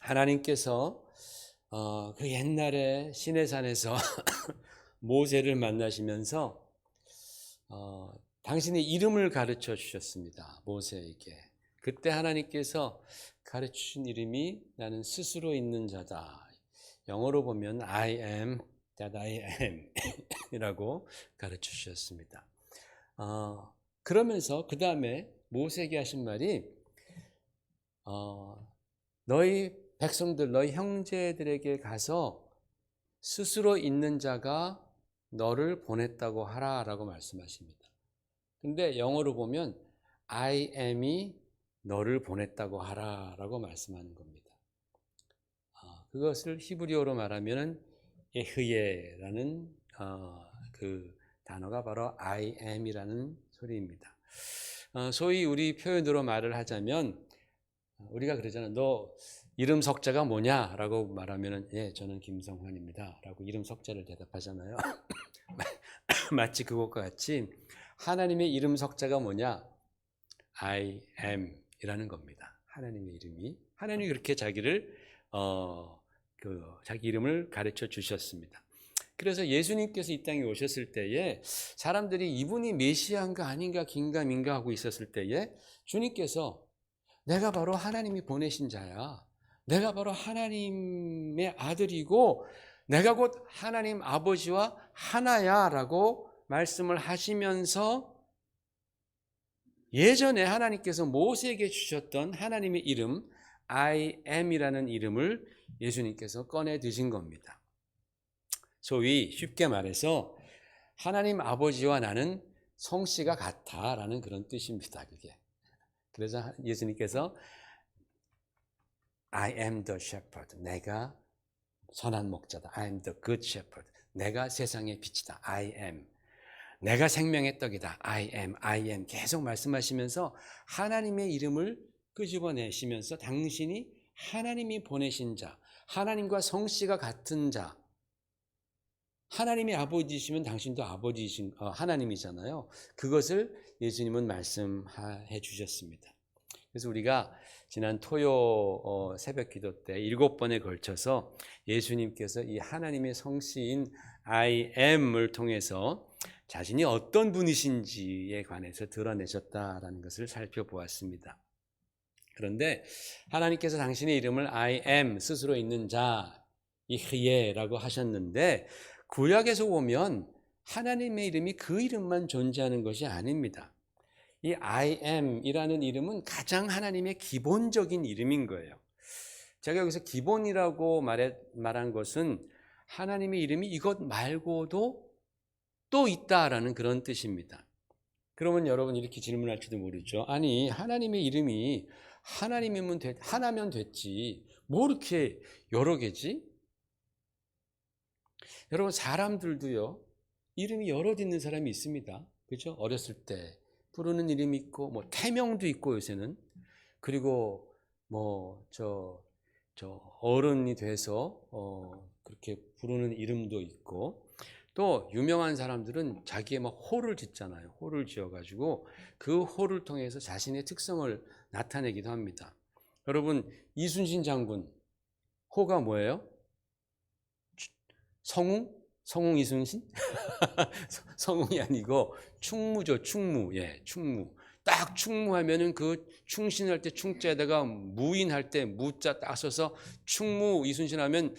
하나님께서 그 옛날에 시내산에서 모세를 만나시면서 당신의 이름을 가르쳐 주셨습니다. 모세에게. 그때 하나님께서 가르쳐 주신 이름이 나는 스스로 있는 자다. 영어로 보면 I am that I am 이라고 가르쳐 주셨습니다. 그러면서 그 다음에 모세에게 하신 말이 너희 백성들, 너희 형제들에게 가서 스스로 있는 자가 너를 보냈다고 하라 라고 말씀하십니다. 근데 영어로 보면 I am이 너를 보냈다고 하라 라고 말씀하는 겁니다. 그것을 히브리어로 말하면 에흐예라는 그 단어가 바로 I am이라는 소리입니다. 소위 우리 표현으로 말을 하자면 우리가 그러잖아요. 너 이름 석자가 뭐냐? 라고 말하면 예, 저는 김성환입니다. 라고 이름 석자를 대답하잖아요. 마치 그것과 같이 하나님의 이름 석자가 뭐냐? I am 이라는 겁니다. 하나님의 이름이. 하나님이 그렇게 자기를 자기 이름을 가르쳐 주셨습니다. 그래서 예수님께서 이 땅에 오셨을 때에 사람들이 이분이 메시아인가 아닌가 긴가민가 하고 있었을 때에 주님께서 내가 바로 하나님이 보내신 자야. 내가 바로 하나님의 아들이고 내가 곧 하나님 아버지와 하나야 라고 말씀을 하시면서 예전에 하나님께서 모세에게 주셨던 하나님의 이름 I am이라는 이름을 예수님께서 꺼내 드신 겁니다. 소위 쉽게 말해서 하나님 아버지와 나는 성씨가 같다라는 그런 뜻입니다. 그게. 그래서 예수님께서 I am the shepherd. 내가 선한 목자다. I am the good shepherd. 내가 세상의 빛이다. I am. 내가 생명의 떡이다. I am. 계속 말씀하시면서 하나님의 이름을 끄집어내시면서 당신이 하나님이 보내신 자, 하나님과 성씨가 같은 자, 하나님이 아버지시면 당신도 아버지이신 하나님이잖아요. 그것을 예수님은 말씀해 주셨습니다. 그래서 우리가 지난 토요 새벽 기도 때 7번에 걸쳐서 예수님께서 이 하나님의 성씨인 I am을 통해서 자신이 어떤 분이신지에 관해서 드러내셨다라는 것을 살펴보았습니다. 그런데 하나님께서 당신의 이름을 I am, 스스로 있는 자, 이흐예라고 하셨는데 구약에서 보면 하나님의 이름이 그 이름만 존재하는 것이 아닙니다. 이 I am이라는 이름은 가장 하나님의 기본적인 이름인 거예요. 제가 여기서 기본이라고 말한 것은 하나님의 이름이 이것 말고도 또 있다라는 그런 뜻입니다. 그러면 여러분 이렇게 질문할지도 모르죠. 아니 하나님의 이름이 하나님이면 하나면 됐지 뭐 이렇게 여러 개지? 여러분 사람들도요 이름이 여럿 있는 사람이 있습니다. 그렇죠? 어렸을 때 부르는 이름이 있고 뭐 태명도 있고 요새는 그리고 뭐 어른이 돼서 그렇게 부르는 이름도 있고 또 유명한 사람들은 자기의 막 호를 짓잖아요. 호를 지어가지고 그 호를 통해서 자신의 특성을 나타내기도 합니다. 여러분 이순신 장군 호가 뭐예요? 성웅 이순신? 성웅이 아니고 충무죠. 충무. 예, 충무. 딱 충무하면은 그 충신할 때 충자에다가 무인할 때 무자 딱 써서 충무 이순신 하면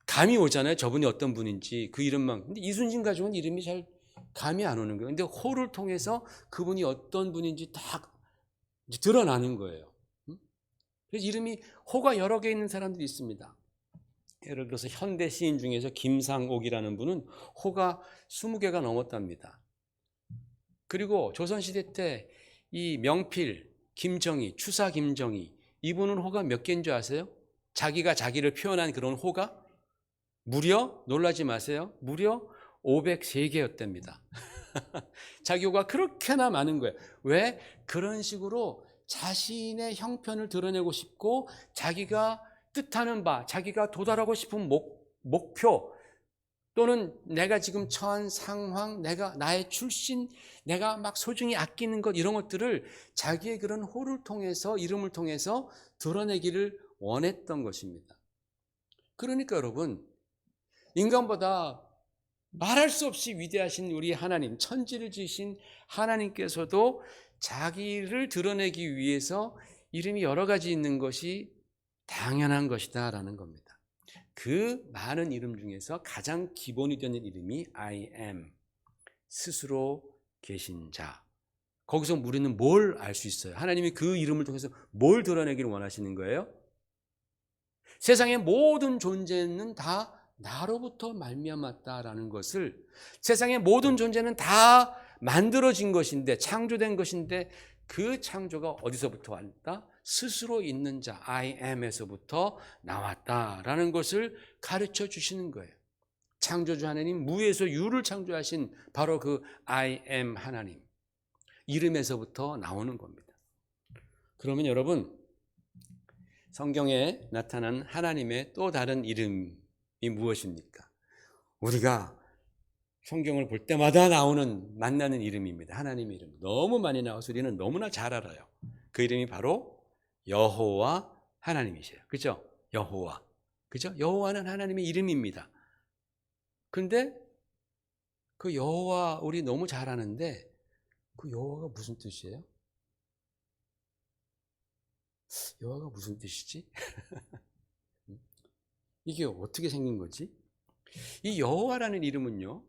감이 오잖아요. 저분이 어떤 분인지 그 이름만. 근데 이순신 가족은 이름이 잘 감이 안 오는 거예요. 근데 호를 통해서 그분이 어떤 분인지 딱 드러나는 거예요. 그래서 이름이 호가 여러 개 있는 사람들이 있습니다. 예를 들어서 현대 시인 중에서 김상옥이라는 분은 호가 20개가 넘었답니다. 그리고 조선시대 때 이 명필 김정희, 추사 김정희 이분은 호가 몇 개인 줄 아세요? 자기가 자기를 표현한 그런 호가 무려 놀라지 마세요. 무려 503개였답니다. 자기 호가 그렇게나 많은 거예요. 왜? 그런 식으로 자신의 형편을 드러내고 싶고 자기가 뜻하는 바, 자기가 도달하고 싶은 목표 또는 내가 지금 처한 상황, 나의 출신, 내가 막 소중히 아끼는 것 이런 것들을 자기의 그런 호를 통해서 이름을 통해서 드러내기를 원했던 것입니다. 그러니까 여러분, 인간보다 말할 수 없이 위대하신 우리 하나님, 천지를 지으신 하나님께서도 자기를 드러내기 위해서 이름이 여러 가지 있는 것이 당연한 것이다 라는 겁니다. 그 많은 이름 중에서 가장 기본이 되는 이름이 I am, 스스로 계신 자. 거기서 우리는 뭘 알 수 있어요? 하나님이 그 이름을 통해서 뭘 드러내기를 원하시는 거예요? 세상의 모든 존재는 다 나로부터 말미암았다라는 것을, 세상의 모든 존재는 다 만들어진 것인데, 창조된 것인데, 그 창조가 어디서부터 왔다? 스스로 있는 자 I am에서부터 나왔다라는 것을 가르쳐 주시는 거예요. 창조주 하나님, 무에서 유를 창조하신 바로 그 I am 하나님, 이름에서부터 나오는 겁니다. 그러면 여러분, 성경에 나타난 하나님의 또 다른 이름이 무엇입니까? 우리가 성경을 볼 때마다 만나는 이름입니다. 하나님의 이름. 너무 많이 나와서 우리는 너무나 잘 알아요. 그 이름이 바로 여호와 하나님이세요. 그죠? 여호와. 그죠? 여호와는 하나님의 이름입니다. 근데 그 여호와 우리 너무 잘 아는데, 그 여호와가 무슨 뜻이에요? 여호와가 무슨 뜻이지? 이게 어떻게 생긴 거지? 이 여호와라는 이름은요,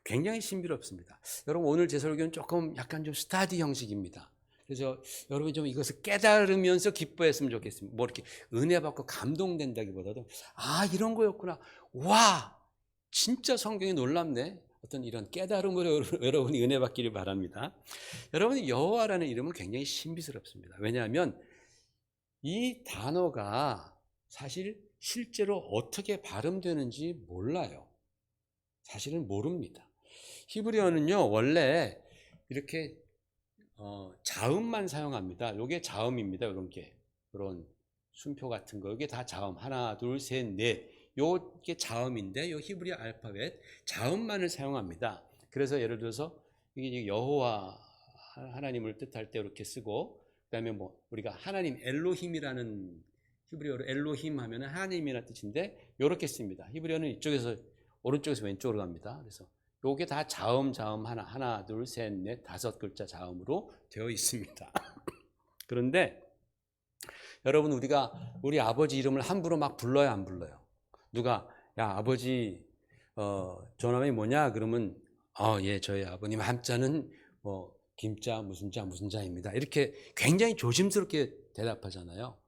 굉장히 신비롭습니다. 여러분, 오늘 제 설교는 조금 약간 좀 스타디 형식입니다. 그래서 여러분이 좀 이것을 깨달으면서 기뻐했으면 좋겠습니다. 뭐 이렇게 은혜 받고 감동된다기보다도, 아, 이런 거였구나. 와, 진짜 성경이 놀랍네. 어떤 이런 깨달음으로 여러분이 은혜 받기를 바랍니다. 여러분, 여호와라는 이름은 굉장히 신비스럽습니다. 왜냐하면 이 단어가 사실 실제로 어떻게 발음되는지 몰라요. 사실은 모릅니다. 히브리어는요, 원래 이렇게 자음만 사용합니다. 이게 자음입니다. 이런 순표 같은 거, 이게 다 자음. 하나, 둘, 셋, 넷. 요게 자음인데, 요 히브리 알파벳 자음만을 사용합니다. 그래서 예를 들어서 이게 여호와 하나님을 뜻할 때 이렇게 쓰고, 그다음에 뭐 우리가 하나님 엘로힘이라는, 히브리어로 엘로힘 하면은 하나님이라는 뜻인데 이렇게 씁니다. 히브리어는 이쪽에서 오른쪽에서 왼쪽으로 갑니다. 그래서 요게 다 자음 하나, 둘, 셋, 넷, 5글자 자음으로 되어 있습니다. 그런데 여러분, 우리가 우리 아버지 이름을 함부로 막 불러요, 안 불러요? 누가 야, 아버지 전함이 뭐냐? 그러면 예, 저희 아버님 함자는 뭐 김자 무슨 자입니다. 이렇게 굉장히 조심스럽게 대답하잖아요.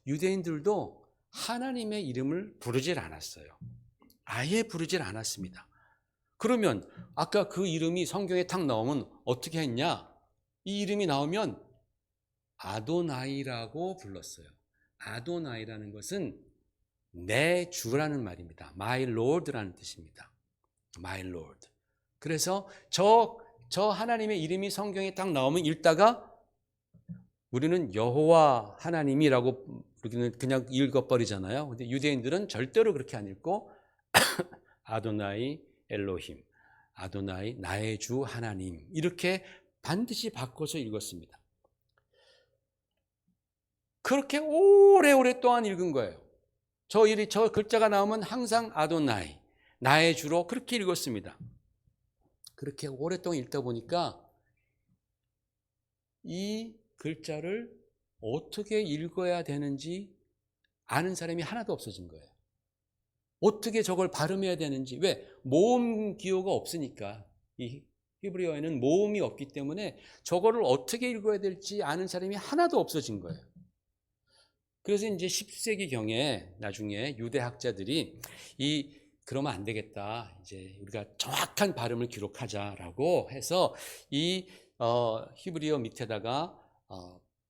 유대인들도 하나님의 이름을 부르질 않았어요. 아예 부르질 않았습니다. 그러면 아까 그 이름이 성경에 탁 나오면 어떻게 했냐? 이 이름이 나오면 아도나이라고 불렀어요. 아도나이라는 것은 내 주라는 말입니다. My Lord라는 뜻입니다. My Lord. 그래서 저 하나님의 이름이 성경에 딱 나오면 읽다가 우리는 여호와 하나님이라고 우리는 그냥 읽어버리잖아요. 근데 유대인들은 절대로 그렇게 안 읽고 아도나이 엘로힘, 아도나이 나의 주 하나님, 이렇게 반드시 바꿔서 읽었습니다. 그렇게 오래오랫동안 읽은 거예요. 저 글자가 나오면 항상 아도나이, 나의 주로 그렇게 읽었습니다. 그렇게 오랫동안 읽다 보니까 이 글자를 어떻게 읽어야 되는지 아는 사람이 하나도 없어진 거예요. 어떻게 저걸 발음해야 되는지. 왜? 모음 기호가 없으니까. 이 히브리어에는 모음이 없기 때문에 저거를 어떻게 읽어야 될지 아는 사람이 하나도 없어진 거예요. 그래서 이제 10세기경에 나중에 유대학자들이 그러면 안 되겠다. 이제 우리가 정확한 발음을 기록하자라고 해서 이 히브리어 밑에다가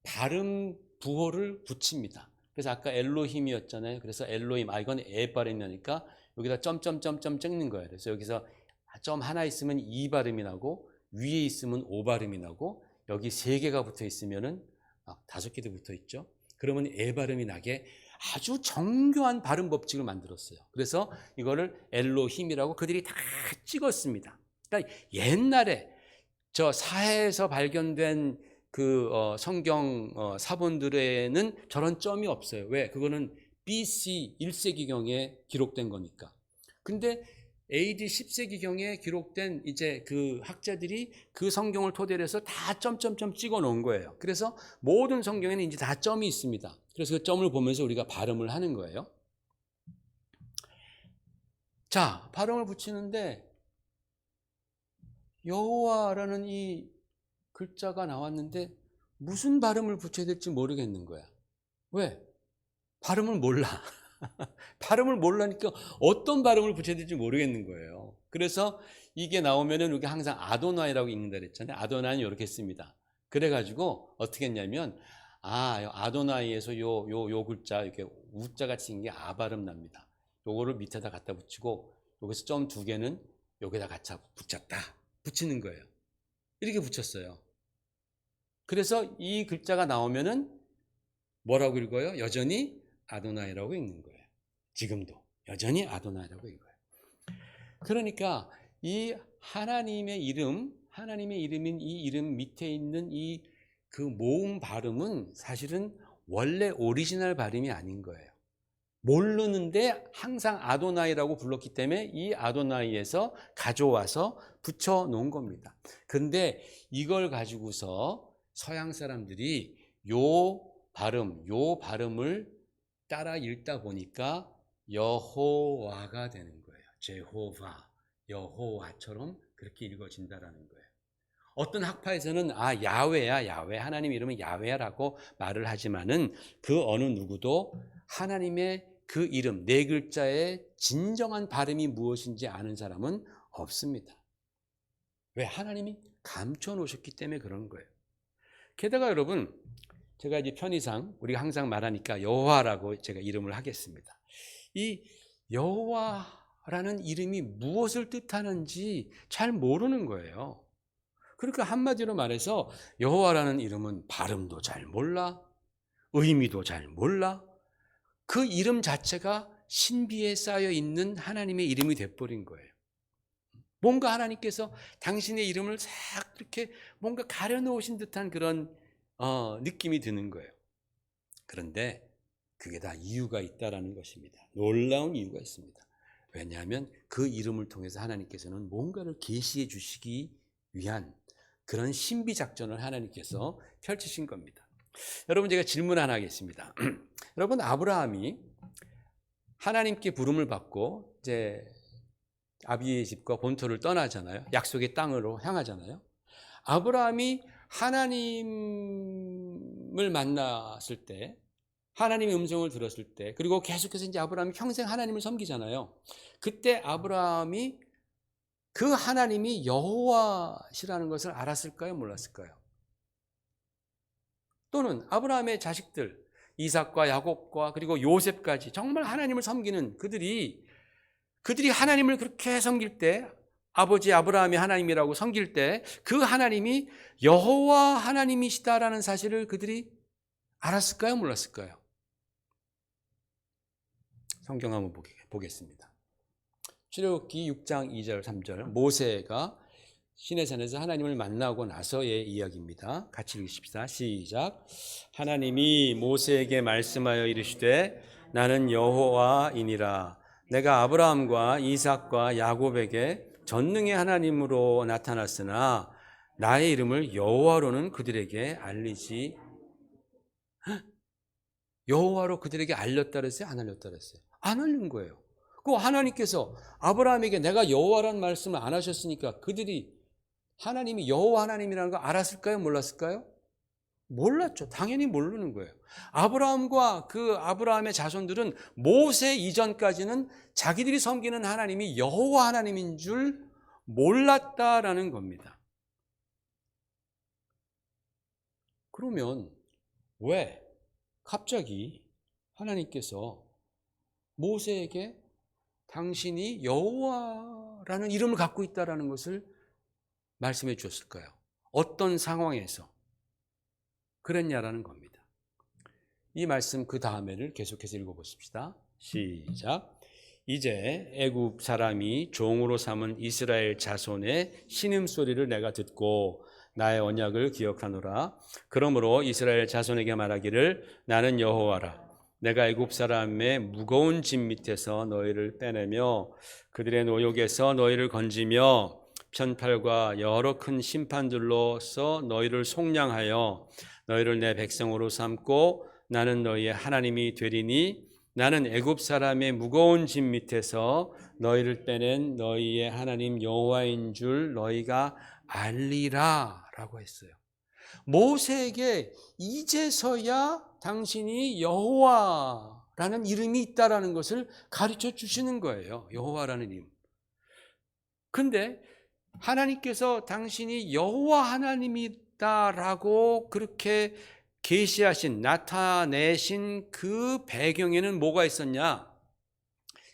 발음 부호를 붙입니다. 그래서 아까 엘로힘이었잖아요. 그래서 엘로힘, 이건 에 발음이니까 여기다 점점점점 찍는 거예요. 그래서 여기서 점 하나 있으면 이 발음이 나고, 위에 있으면 오 발음이 나고, 여기 3개가 붙어 있으면은 5개도 붙어 있죠. 그러면 에 발음이 나게 아주 정교한 발음 법칙을 만들었어요. 그래서 이거를 엘로힘이라고 그들이 다 찍었습니다. 그러니까 옛날에 저 사해에서 발견된 성경 사본들에는 저런 점이 없어요. 왜? 그거는 BC 1세기경에 기록된 거니까. 근데 AD 10세기경에 기록된 이제 그 학자들이 그 성경을 토대로 해서 다 점점점 찍어 놓은 거예요. 그래서 모든 성경에는 이제 다 점이 있습니다. 그래서 그 점을 보면서 우리가 발음을 하는 거예요. 자, 발음을 붙이는데 여호와라는 이 글자가 나왔는데 무슨 발음을 붙여야 될지 모르겠는 거야. 왜? 발음을 몰라. 발음을 모르니까 어떤 발음을 붙여야 될지 모르겠는 거예요. 그래서 이게 나오면은 우리가 항상 아도나이라고 읽는다 그랬잖아요. 아도나이는 이렇게 씁니다. 그래가지고 어떻게 했냐면, 아도나이에서 요 글자, 이렇게 우자 같이 생긴 게 아 발음 납니다. 요거를 밑에다 갖다 붙이고, 여기서 점 2개는 여기다 갖다 붙이는 거예요. 이렇게 붙였어요. 그래서 이 글자가 나오면은 뭐라고 읽어요? 여전히 아도나이라고 읽는 거예요. 지금도 여전히 아도나이라고 읽어요. 그러니까 이 하나님의 이름인 이 이름 밑에 있는 이 그 모음 발음은 사실은 원래 오리지널 발음이 아닌 거예요. 모르는데 항상 아도나이라고 불렀기 때문에 이 아도나이에서 가져와서 붙여 놓은 겁니다. 근데 이걸 가지고서 서양 사람들이 요 발음을 따라 읽다 보니까 여호와가 되는 거예요. 제호바, 여호와처럼 그렇게 읽어진다라는 거예요. 어떤 학파에서는 야훼야, 야훼, 하나님 이름은 야훼라고 말을 하지만은 그 어느 누구도 하나님의 그 이름 네 글자의 진정한 발음이 무엇인지 아는 사람은 없습니다. 왜? 하나님이 감춰 놓으셨기 때문에 그런 거예요. 게다가 여러분, 제가 이제 편의상 우리가 항상 말하니까 여호와라고 제가 이름을 하겠습니다. 이 여호와라는 이름이 무엇을 뜻하는지 잘 모르는 거예요. 그러니까 한마디로 말해서 여호와라는 이름은 발음도 잘 몰라, 의미도 잘 몰라. 그 이름 자체가 신비에 쌓여 있는 하나님의 이름이 돼버린 거예요. 뭔가 하나님께서 당신의 이름을 싹 이렇게 뭔가 가려놓으신 듯한 그런 느낌이 드는 거예요. 그런데 그게 다 이유가 있다라는 것입니다. 놀라운 이유가 있습니다. 왜냐하면 그 이름을 통해서 하나님께서는 뭔가를 계시해 주시기 위한 그런 신비 작전을 하나님께서 펼치신 겁니다. 여러분, 제가 질문 하나 하겠습니다. 여러분, 아브라함이 하나님께 부름을 받고 이제 아비의 집과 본토를 떠나잖아요. 약속의 땅으로 향하잖아요. 아브라함이 하나님을 만났을 때, 하나님의 음성을 들었을 때, 그리고 계속해서 이제 아브라함이 평생 하나님을 섬기잖아요. 그때 아브라함이 그 하나님이 여호와시라는 것을 알았을까요? 몰랐을까요? 또는 아브라함의 자식들 이삭과 야곱과 그리고 요셉까지 정말 하나님을 섬기는 그들이 하나님을 그렇게 섬길 때, 아버지 아브라함이 하나님이라고 섬길 때 그 하나님이 여호와 하나님이시다라는 사실을 그들이 알았을까요? 몰랐을까요? 성경 한번 보겠습니다. 출애굽기 6장 2절 3절 모세가 시내산에서 하나님을 만나고 나서의 이야기입니다. 같이 읽으십시다. 시작. 하나님이 모세에게 말씀하여 이르시되 나는 여호와이니라. 내가 아브라함과 이삭과 야곱에게 전능의 하나님으로 나타났으나 나의 이름을 여호와로는 그들에게 알리지. 여호와로 그들에게 알렸다 그랬어요? 안 알렸다 그랬어요? 안 알린 거예요. 그 하나님께서 아브라함에게 내가 여호와라는 말씀을 안 하셨으니까 그들이 하나님이 여호와 하나님이라는 거 알았을까요? 몰랐을까요? 몰랐죠. 당연히 모르는 거예요. 아브라함과 그 아브라함의 자손들은 모세 이전까지는 자기들이 섬기는 하나님이 여호와 하나님인 줄 몰랐다라는 겁니다. 그러면 왜 갑자기 하나님께서 모세에게 당신이 여호와라는 이름을 갖고 있다라는 것을 말씀해 주었을까요? 어떤 상황에서 그랬냐라는 겁니다. 이 말씀 그 다음에를 계속해서 읽어보십시다. 시작. 이제 애굽 사람이 종으로 삼은 이스라엘 자손의 신음소리를 내가 듣고 나의 언약을 기억하노라. 그러므로 이스라엘 자손에게 말하기를 나는 여호와라. 내가 애굽 사람의 무거운 짐 밑에서 너희를 빼내며 그들의 노역에서 너희를 건지며 편팔과 여러 큰 심판들로서 너희를 속량하여 너희를 내 백성으로 삼고 나는 너희의 하나님이 되리니 나는 애굽 사람의 무거운 짐 밑에서 너희를 빼낸 너희의 하나님 여호와인 줄 너희가 알리라 라고 했어요. 모세에게 이제서야 당신이 여호와라는 이름이 있다라는 것을 가르쳐 주시는 거예요. 여호와라는 이름. 근데 하나님께서 당신이 여호와 하나님이다라고 그렇게 계시하신, 나타내신 그 배경에는 뭐가 있었냐?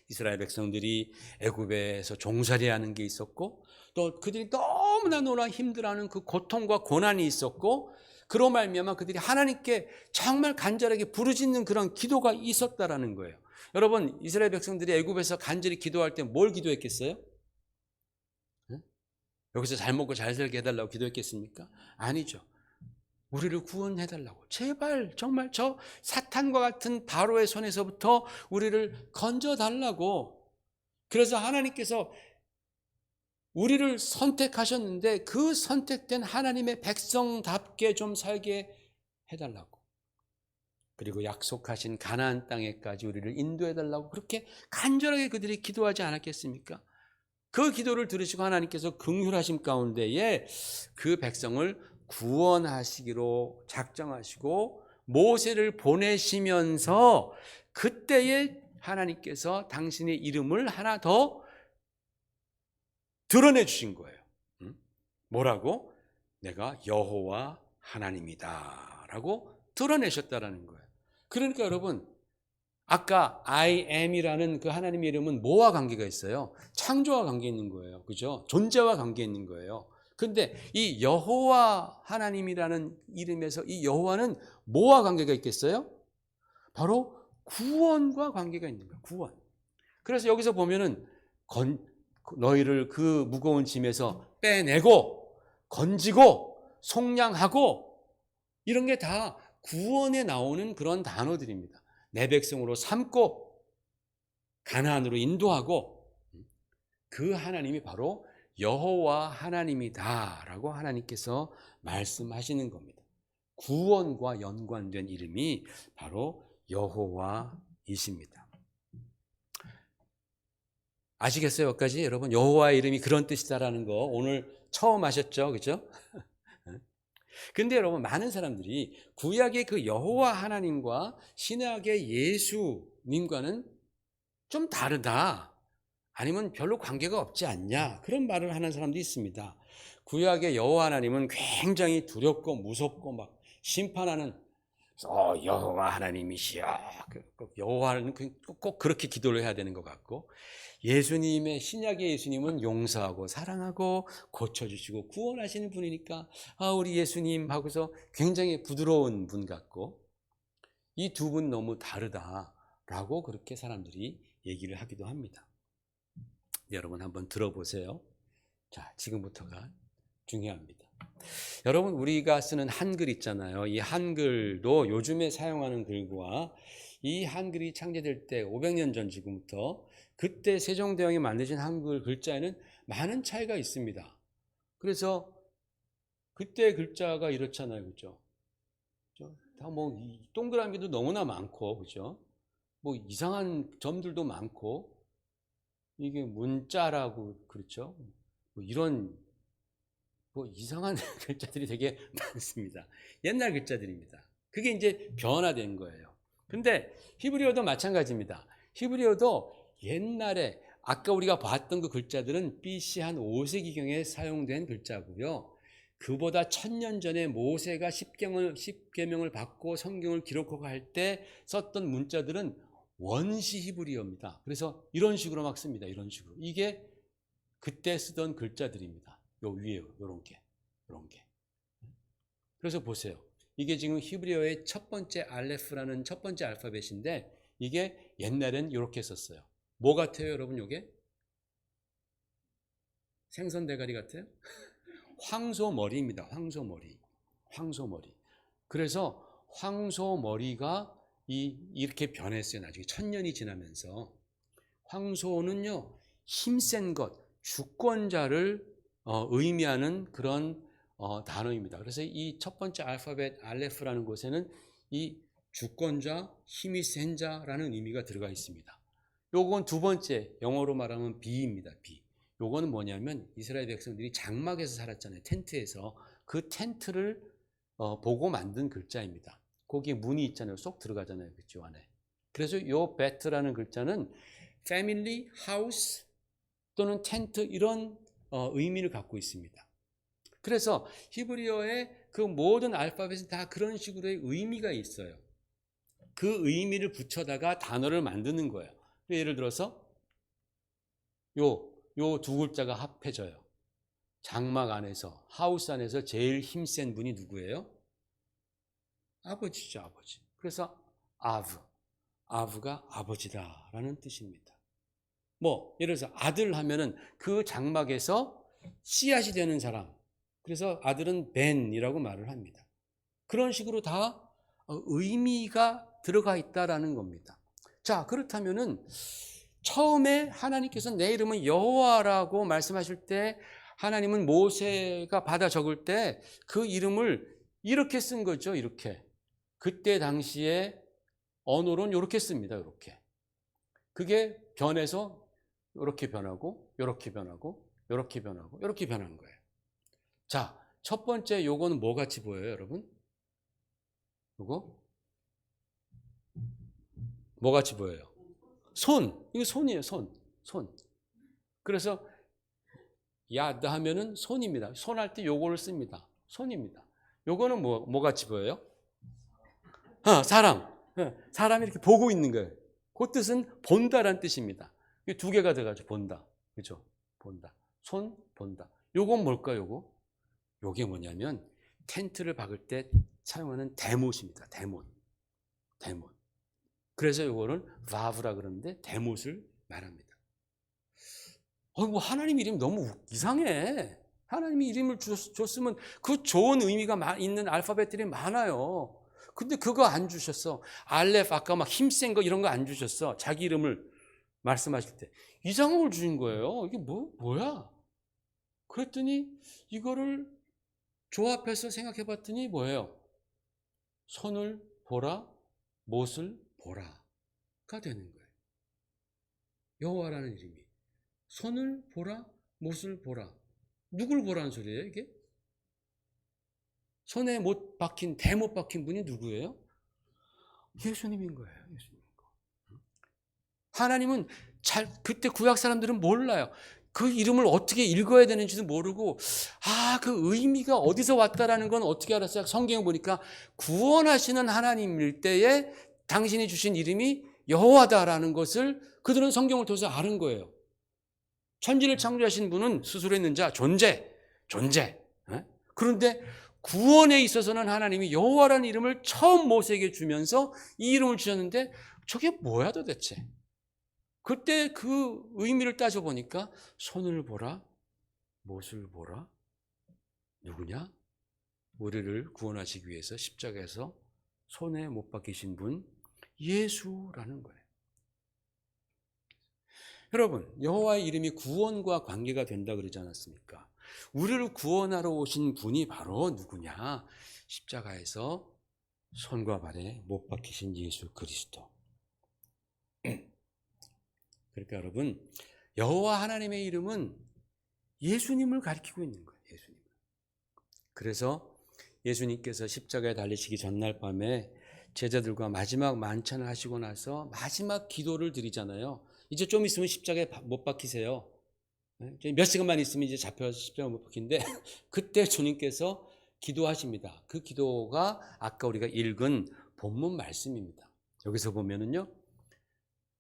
이스라엘 백성들이 애굽에서 종살이하는 게 있었고, 또 그들이 너무나 힘들어하는 그 고통과 고난이 있었고, 그로 말미암아 그들이 하나님께 정말 간절하게 부르짖는 그런 기도가 있었다라는 거예요. 여러분, 이스라엘 백성들이 애굽에서 간절히 기도할 때 뭘 기도했겠어요? 여기서 잘 먹고 잘 살게 해달라고 기도했겠습니까? 아니죠. 우리를 구원해달라고. 제발 정말 저 사탄과 같은 바로의 손에서부터 우리를 건져달라고. 그래서 하나님께서 우리를 선택하셨는데 그 선택된 하나님의 백성답게 좀 살게 해달라고. 그리고 약속하신 가나안 땅에까지 우리를 인도해달라고 그렇게 간절하게 그들이 기도하지 않았겠습니까? 그 기도를 들으시고 하나님께서 긍휼하심 가운데에 그 백성을 구원하시기로 작정하시고 모세를 보내시면서 그때에 하나님께서 당신의 이름을 하나 더 드러내 주신 거예요. 뭐라고? 내가 여호와 하나님이다 라고 드러내셨다라는 거예요. 그러니까 여러분, 아까 I am이라는 그 하나님의 이름은 뭐와 관계가 있어요? 창조와 관계 있는 거예요. 그죠? 존재와 관계 있는 거예요. 근데 이 여호와 하나님이라는 이름에서 이 여호와는 뭐와 관계가 있겠어요? 바로 구원과 관계가 있는 거예요. 구원. 그래서 여기서 보면은 너희를 그 무거운 짐에서 빼내고 건지고 속량하고 이런 게 다 구원에 나오는 그런 단어들입니다. 내 백성으로 삼고 가나안으로 인도하고 그 하나님이 바로 여호와 하나님이다라고 하나님께서 말씀하시는 겁니다. 구원과 연관된 이름이 바로 여호와이십니다. 아시겠어요? 여기까지 여러분 여호와의 이름이 그런 뜻이다라는 거 오늘 처음 아셨죠? 그죠? 근데 여러분 많은 사람들이 구약의 그 여호와 하나님과 신약의 예수님과는 좀 다르다. 아니면 별로 관계가 없지 않냐. 그런 말을 하는 사람도 있습니다. 구약의 여호와 하나님은 굉장히 두렵고 무섭고 막 심판하는 여호와 하나님이시여. 여호와는 꼭 그렇게 기도를 해야 되는 것 같고 예수님의 신약의 예수님은 용서하고 사랑하고 고쳐주시고 구원하시는 분이니까 우리 예수님 하고서 굉장히 부드러운 분 같고 이 두 분 너무 다르다라고 그렇게 사람들이 얘기를 하기도 합니다. 여러분 한번 들어보세요. 자, 지금부터가 중요합니다. 여러분 우리가 쓰는 한글 있잖아요. 이 한글도 요즘에 사용하는 글과 이 한글이 창제될 때 500년 전 지금부터 그때 세종대왕이 만드신 한글 글자에는 많은 차이가 있습니다. 그래서 그때 글자가 이렇잖아요. 그죠? 다 뭐 동그라미도 너무나 많고 그죠? 뭐 이상한 점들도 많고 이게 문자라고 그렇죠? 뭐 이런 뭐 이상한 글자들이 되게 많습니다. 옛날 글자들입니다. 그게 이제 변화된 거예요. 근데 히브리어도 마찬가지입니다. 히브리어도 옛날에 아까 우리가 봤던 그 글자들은 BC 한 5세기경에 사용된 글자고요. 그보다 1000년 전에 모세가 십계명을 받고 성경을 기록하고 할 때 썼던 문자들은 원시 히브리어입니다. 그래서 이런 식으로 막 씁니다. 이런 식으로. 이게 그때 쓰던 글자들입니다. 요 위에 요런 게. 그래서 보세요. 이게 지금 히브리어의 첫 번째 알레프라는 첫 번째 알파벳인데 이게 옛날엔 이렇게 썼어요. 뭐 같아요, 여러분? 요게? 생선 대가리 같아요? 황소머리입니다. 황소머리. 황소머리. 그래서 황소머리가 이렇게 변했어요. 나중에 1000년이 지나면서. 황소는요, 힘센 것, 주권자를 의미하는 그런 단어입니다. 그래서 이 첫 번째 알파벳 알레프라는 곳에는 이 주권자, 힘이 센 자라는 의미가 들어가 있습니다. 요건 두 번째, 영어로 말하면 B입니다. B. 요거는 뭐냐면 이스라엘 백성들이 장막에서 살았잖아요. 텐트에서. 그 텐트를 보고 만든 글자입니다. 거기에 문이 있잖아요. 쏙 들어가잖아요. 그쪽 안에. 그래서 요 베트라는 글자는 패밀리, 하우스 또는 텐트 이런 의미를 갖고 있습니다. 그래서 히브리어의 그 모든 알파벳은 다 그런 식으로의 의미가 있어요. 그 의미를 붙여다가 단어를 만드는 거예요. 예를 들어서 요 두 글자가 합해져요. 장막 안에서, 하우스 안에서 제일 힘센 분이 누구예요? 아버지죠, 아버지. 그래서 아브가 아버지다라는 뜻입니다. 예를 들어서 아들 하면은 그 장막에서 씨앗이 되는 사람. 그래서 아들은 벤이라고 말을 합니다. 그런 식으로 다 의미가 들어가 있다라는 겁니다. 자, 그렇다면은 처음에 하나님께서 내 이름은 여호와라고 말씀하실 때 하나님은 모세가 받아 적을 때 그 이름을 이렇게 쓴 거죠. 이렇게. 그때 당시에 언어로는 이렇게 씁니다. 이렇게. 그게 변해서 이렇게 변하고 이렇게 변하고 이렇게 변하고 이렇게 변한 거예요. 자, 첫 번째 요거는 뭐 같이 보여요, 여러분? 요거? 뭐 같이 보여요? 손. 이거 손이에요, 손. 그래서 야드 하면은 손입니다. 손 할 때 요거를 씁니다. 손입니다. 요거는 뭐 같이 보여요? 사람. 사람이 이렇게 보고 있는 거예요. 그 뜻은 본다라는 뜻입니다. 두 개가 돼가지고 본다. 그죠? 본다. 손, 본다. 요건 뭘까요, 요거? 요게 뭐냐면 텐트를 박을 때 사용하는 대못입니다. 대못. 그래서 요거를 바브라 그러는데 대못을 말합니다. 하나님 이름이 너무 이상해. 하나님이 이름을 줬으면 그 좋은 의미가 있는 알파벳들이 많아요. 근데 그거 안 주셨어. 알렙 아까 막 힘센 거 이런 거 안 주셨어. 자기 이름을 말씀하실 때 이상한 걸 주신 거예요. 이게 뭐야? 그랬더니 이거를 조합해서 생각해 봤더니 뭐예요? 손을 보라, 못을 보라가 되는 거예요. 여호와라는 이름이 손을 보라, 못을 보라. 누굴 보라는 소리예요, 이게? 손에 못 박힌, 대못 박힌 분이 누구예요? 예수님인 거예요, 예수님. 하나님은 그때 구약 사람들은 몰라요. 그 이름을 어떻게 읽어야 되는지도 모르고, 그 의미가 어디서 왔다라는 건 어떻게 알았어요? 성경을 보니까 구원하시는 하나님일 때에 당신이 주신 이름이 여호와다라는 것을 그들은 성경을 통해서 아는 거예요. 천지를 창조하신 분은 스스로 있는 자, 존재. 그런데 구원에 있어서는 하나님이 여호와라는 이름을 처음 모세에게 주면서 이 이름을 주셨는데 저게 뭐야 도대체? 그때 그 의미를 따져보니까 손을 보라, 못을 보라. 누구냐? 우리를 구원하시기 위해서 십자가에서 손에 못 박히신 분 예수라는 거예요. 여러분, 여호와의 이름이 구원과 관계가 된다 그러지 않았습니까? 우리를 구원하러 오신 분이 바로 누구냐? 십자가에서 손과 발에 못 박히신 예수 그리스도. 그러니까 여러분, 여호와 하나님의 이름은 예수님을 가리키고 있는 거예요. 예수님. 그래서 예수님께서 십자가에 달리시기 전날 밤에 제자들과 마지막 만찬을 하시고 나서 마지막 기도를 드리잖아요. 이제 좀 있으면 십자가에 못 박히세요. 몇 시간만 있으면 이제 잡혀서 십자가에 못 박히는데 그때 주님께서 기도하십니다. 그 기도가 아까 우리가 읽은 본문 말씀입니다. 여기서 보면은요,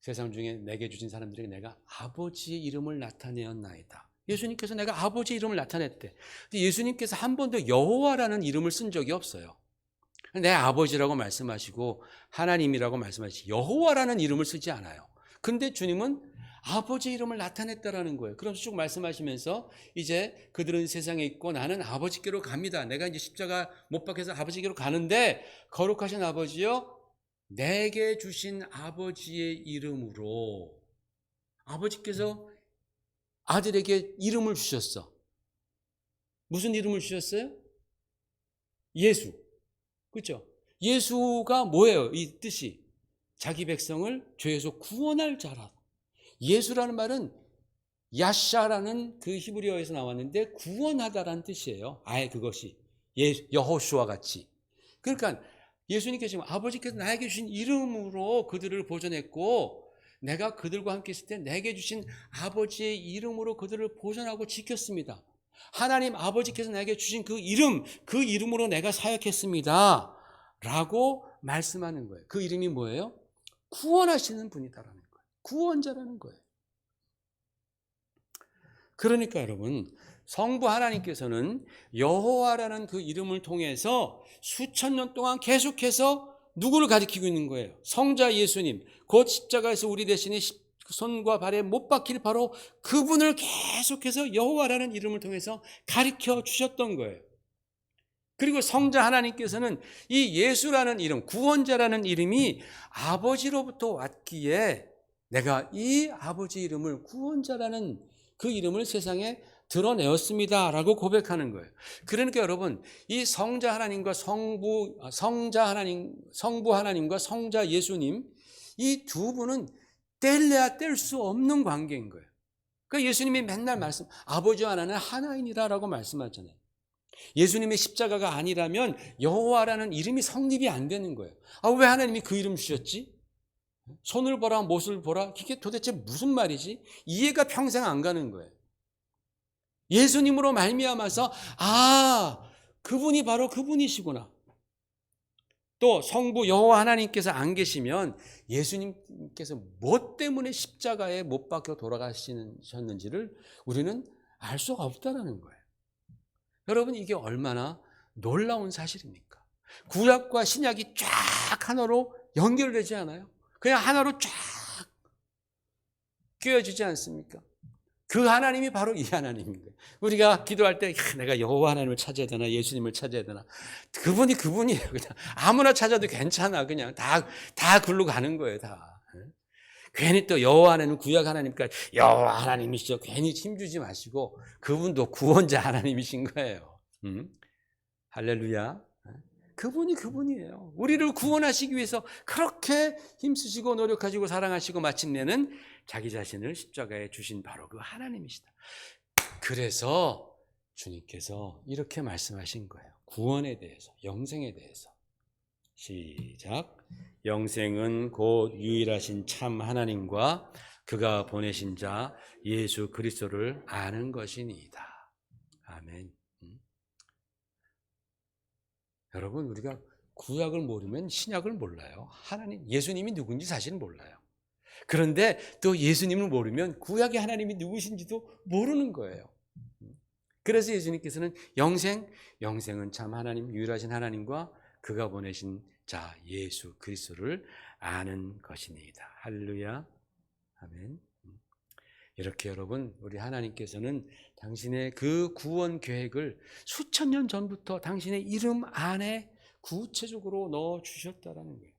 세상 중에 내게 주신 사람들에게 내가 아버지의 이름을 나타내었나이다. 예수님께서 내가 아버지의 이름을 나타냈대. 근데 예수님께서 한 번도 여호와라는 이름을 쓴 적이 없어요. 내 아버지라고 말씀하시고 하나님이라고 말씀하시고 여호와라는 이름을 쓰지 않아요. 근데 주님은 아버지 이름을 나타냈다라는 거예요. 그럼 쭉 말씀하시면서 이제 그들은 세상에 있고 나는 아버지께로 갑니다. 내가 이제 십자가 못 박혀서 아버지께로 가는데 거룩하신 아버지요, 내게 주신 아버지의 이름으로 아버지께서 아들에게 이름을 주셨어. 무슨 이름을 주셨어요? 예수. 그렇죠? 예수가 뭐예요? 이 뜻이 자기 백성을 죄에서 구원할 자라. 예수라는 말은 야샤라는 그 히브리어에서 나왔는데 구원하다라는 뜻이에요. 아예 그것이 여호수아 같이. 그러니까 예수님께서 지금 아버지께서 나에게 주신 이름으로 그들을 보존했고, 내가 그들과 함께 있을 때 내게 주신 아버지의 이름으로 그들을 보존하고 지켰습니다. 하나님 아버지께서 내게 주신 그 이름으로 내가 사역했습니다 라고 말씀하는 거예요. 그 이름이 뭐예요? 구원하시는 분이다라는 거예요. 구원자라는 거예요. 그러니까 여러분, 성부 하나님께서는 여호와라는 그 이름을 통해서 수천 년 동안 계속해서 누구를 가리키고 있는 거예요? 성자 예수님, 곧 십자가에서 우리 대신에 손과 발에 못 박힐 바로 그분을 계속해서 여호와라는 이름을 통해서 가리켜 주셨던 거예요. 그리고 성자 하나님께서는 이 예수라는 이름, 구원자라는 이름이 아버지로부터 왔기에 내가 이 아버지 이름을, 구원자라는 그 이름을 세상에 드러내었습니다 라고 고백하는 거예요. 그러니까 여러분, 이 성자 하나님과 성부 하나님과 성자 예수님, 이 두 분은 뗄래야 뗄 수 없는 관계인 거예요. 그러니까 예수님이 맨날 아버지와 나는 하나이니라 라고 말씀하잖아요. 예수님의 십자가가 아니라면 여호와라는 이름이 성립이 안 되는 거예요. 왜 하나님이 그 이름 주셨지? 손을 보라, 못을 보라. 이게 도대체 무슨 말이지? 이해가 평생 안 가는 거예요. 예수님으로 말미암아서 그분이 바로 그분이시구나. 또 성부 여호와 하나님께서 안 계시면 예수님께서 뭐 때문에 십자가에 못 박혀 돌아가셨는지를 우리는 알 수가 없다는 거예요. 여러분, 이게 얼마나 놀라운 사실입니까? 구약과 신약이 쫙 하나로 연결되지 않아요? 그냥 하나로 쫙 끼워지지 않습니까? 그 하나님이 바로 이 하나님인 거예요. 우리가 기도할 때 내가 여호와 하나님을 찾아야 되나, 예수님을 찾아야 되나, 그분이 그분이에요. 그냥 아무나 찾아도 괜찮아. 그냥 다 글로 가는 거예요. 다. 괜히 또 여호와 하나님, 구약 하나님까지 여호와 하나님이시죠, 괜히 힘주지 마시고 그분도 구원자 하나님이신 거예요. 할렐루야. 그분이 그분이에요. 우리를 구원하시기 위해서 그렇게 힘쓰시고 노력하시고 사랑하시고 마침내는 자기 자신을 십자가에 주신 바로 그 하나님이시다. 그래서 주님께서 이렇게 말씀하신 거예요. 구원에 대해서, 영생에 대해서. 시작. 영생은 곧 유일하신 참 하나님과 그가 보내신 자 예수 그리스도를 아는 것이니이다. 아멘. 여러분, 우리가 구약을 모르면 신약을 몰라요. 하나님, 예수님이 누군지 사실은 몰라요. 그런데 또 예수님을 모르면 구약의 하나님이 누구신지도 모르는 거예요. 그래서 예수님께서는 영생은 참 하나님, 유일하신 하나님과 그가 보내신 자 예수 그리스도를 아는 것이니이다. 할렐루야. 아멘. 이렇게 여러분, 우리 하나님께서는 당신의 그 구원 계획을 수천 년 전부터 당신의 이름 안에 구체적으로 넣어 주셨다라는 거예요.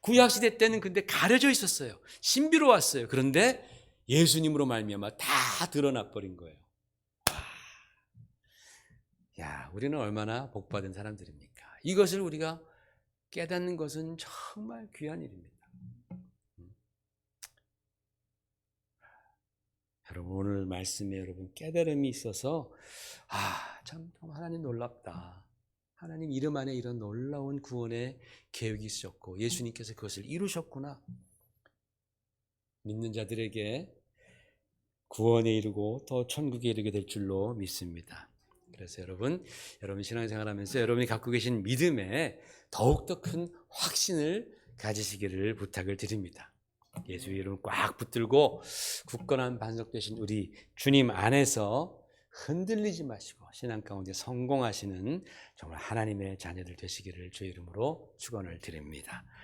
구약시대 때는 근데 가려져 있었어요. 신비로웠어요. 그런데 예수님으로 말미암아 다 드러나 버린 거예요. 야, 우리는 얼마나 복받은 사람들입니까? 이것을 우리가 깨닫는 것은 정말 귀한 일입니다. 여러분, 오늘 말씀에 여러분 깨달음이 있어서 참 하나님 놀랍다. 하나님 이름 안에 이런 놀라운 구원의 계획이 있었고 예수님께서 그것을 이루셨구나. 믿는 자들에게 구원에 이르고 또 천국에 이르게 될 줄로 믿습니다. 그래서 여러분 신앙생활하면서 여러분이 갖고 계신 믿음에 더욱더 큰 확신을 가지시기를 부탁을 드립니다. 예수의 이름 꽉 붙들고 굳건한 반석 되신 우리 주님 안에서 흔들리지 마시고 신앙 가운데 성공하시는 정말 하나님의 자녀들 되시기를 주의 이름으로 축원을 드립니다.